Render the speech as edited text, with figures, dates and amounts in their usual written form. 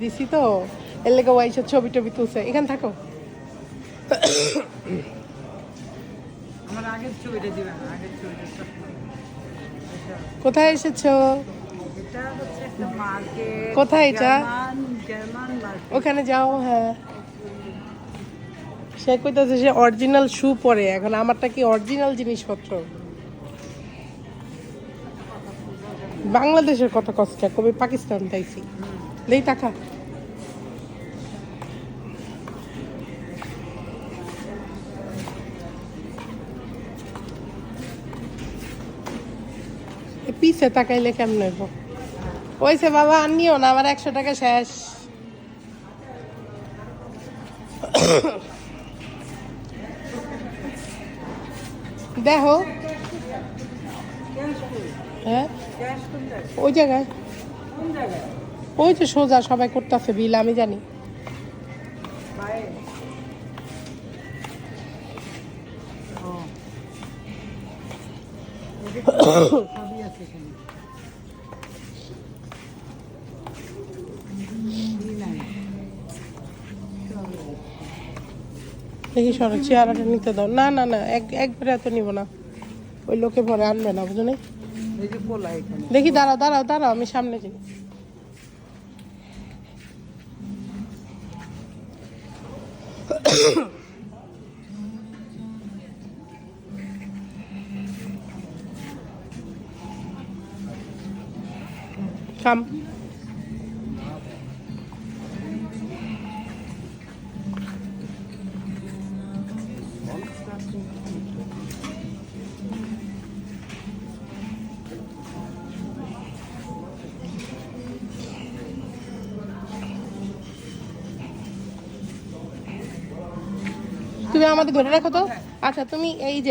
দিছি তো এর লেগে ওয়াইসের ছবি টবি তুলছে। এখানে থাকো। আমার আগের ছবিটা দিবেন, আগের ছবিটা চশমা। কোথায় এসেছো? এটা হচ্ছে একটা মার্কেট। কোথায় এটা? German market. ওখানে যাও। হ্যাঁ, সে কইতাছে সে অরিজিনাল শু পরে। এখন আমারটা কি অরিজিনাল জিনিসপত্র? বাংলাদেশের কত কষ্ট, কবি পাকিস্তান তাইছি দেই টাকা। পিছে তাকাইলে কেমন হইব? ওইসে বাবা আনিও না, আমার 100 টাকা শেষ। দেখো। হ্যাঁ, ওই জায়গায়, ওই যে সোজা সবাই করতেছে বিল, আমি জানি। দেখি সরো, চেয়ারটা নিতে দাও। না না না, একবারে এত নিব না, ওই লোকে পরে আনবে না, বুঝো? দেখি, দাঁড়াও দাঁড়াও দাঁড়াও, আমি সামনে যাই। কাম তুমি আমাদের ধরে রাখো তো। আচ্ছা, তুমি এই যে